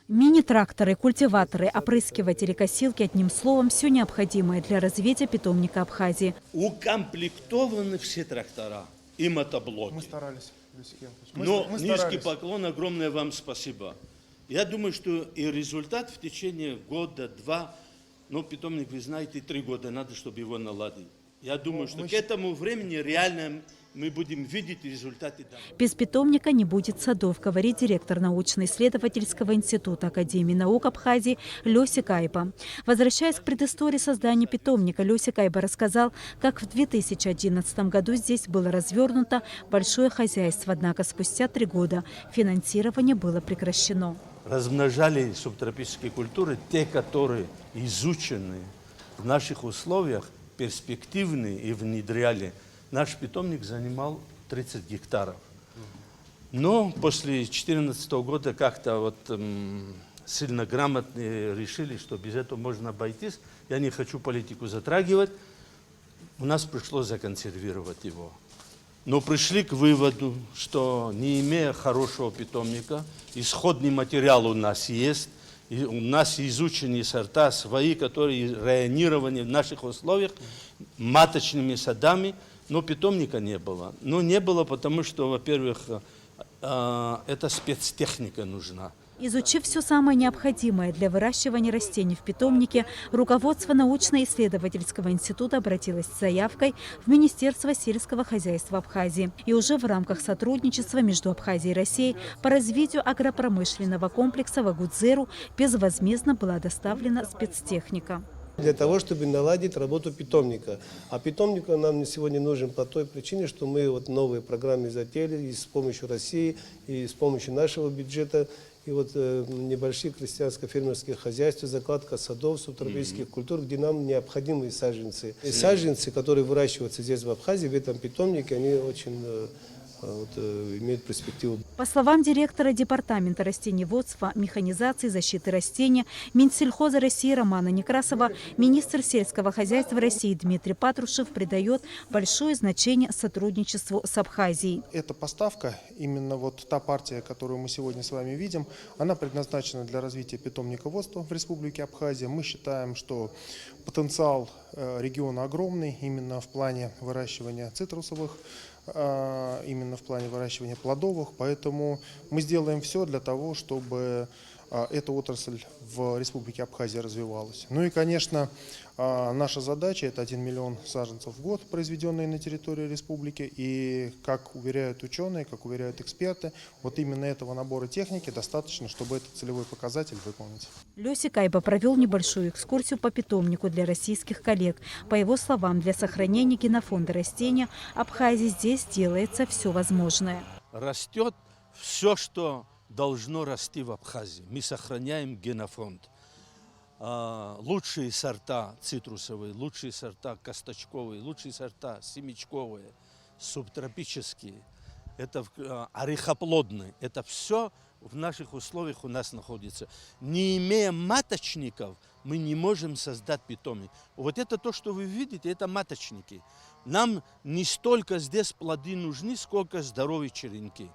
Мини-тракторы, культиваторы, опрыскиватели, косилки, одним словом, все необходимое для развития питомника Абхазии. Укомплектованы все трактора и мотоблоки. Мы старались, Люсик Яковлевич. Но Мы низкий старались. поклон, огромное вам спасибо. Я думаю, что и результат в течение года-два, но питомник, вы знаете, 3 года надо, чтобы его наладить. Я думаю, что к этому времени реально мы будем видеть результаты. Без питомника не будет садов, говорит директор научно-исследовательского института Академии наук Абхазии Лёсик Айба. Возвращаясь к предыстории создания питомника, Лёсик Айба рассказал, как в 2011 году здесь было развернуто большое хозяйство, однако спустя 3 года финансирование было прекращено. Размножали субтропические культуры, те, которые изучены в наших условиях, перспективные и внедряли. Наш питомник занимал 30 гектаров. Но после 2014 года как-то вот сильно грамотные решили, что без этого можно обойтись. Я не хочу политику затрагивать. У нас пришлось законсервировать его. Но пришли к выводу, что не имея хорошего питомника, исходный материал у нас есть, и у нас изучены сорта свои, которые районированы в наших условиях маточными садами, но питомника не было. Но не было, потому что, во-первых, эта спецтехника нужна. Изучив все самое необходимое для выращивания растений в питомнике, руководство научно-исследовательского института обратилось с заявкой в Министерство сельского хозяйства Абхазии. И уже в рамках сотрудничества между Абхазией и Россией по развитию агропромышленного комплекса в Агудзеру безвозмездно была доставлена спецтехника. Для того, чтобы наладить работу питомника. А питомник нам сегодня нужен по той причине, что мы вот новые программы затеяли и с помощью России, и с помощью нашего бюджета. И вот небольшие крестьянско-фермерские хозяйства, закладка садов, субтропических культур, где нам необходимы саженцы. И саженцы, которые выращиваются здесь в Абхазии, в этом питомнике, они очень имеют перспективу. По словам директора Департамента растениеводства, механизации, защиты растений Минсельхоза России Романа Некрасова, министр сельского хозяйства России Дмитрий Патрушев придает большое значение сотрудничеству с Абхазией. Эта поставка, именно вот та партия, которую мы сегодня с вами видим, она предназначена для развития питомниководства в Республике Абхазия. Мы считаем, что потенциал региона огромный именно в плане выращивания цитрусовых, именно в плане выращивания плодовых, поэтому мы сделаем все для того, чтобы эта отрасль в Республике Абхазия развивалась. Ну и, конечно, наша задача – это 1 миллион саженцев в год, произведенные на территории республики. И, как уверяют ученые, как уверяют эксперты, вот именно этого набора техники достаточно, чтобы этот целевой показатель выполнить. Лёсик Айба провел небольшую экскурсию по питомнику для российских коллег. По его словам, для сохранения генофонда растения Абхазии здесь делается все возможное. Растет все, что должно расти в Абхазии. Мы сохраняем генофонд. Лучшие сорта цитрусовые, лучшие сорта косточковые, лучшие сорта семечковые, субтропические, это орехоплодные. Это все в наших условиях у нас находится. Не имея маточников, мы не можем создать питомник. Вот это то, что вы видите, это маточники. Нам не столько здесь плоды нужны, сколько здоровые черенки.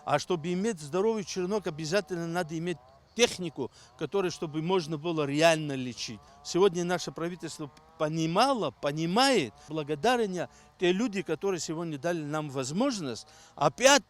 А чтобы иметь здоровый черенок, обязательно надо иметь технику, которую, чтобы можно было реально лечить. Сегодня наше правительство понимает, благодаря те люди, которые сегодня дали нам возможность опять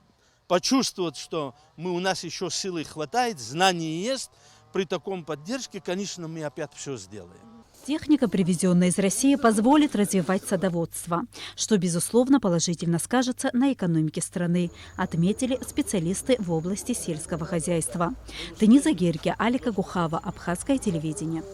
почувствовать, что у нас еще силы хватает, знаний есть. При таком поддержке, конечно, мы опять все сделаем. Техника, привезенная из России, позволит развивать садоводство, что, безусловно, положительно скажется на экономике страны, отметили специалисты в области сельского хозяйства. Дениза Герге, Алика Гухава, Абхазское телевидение.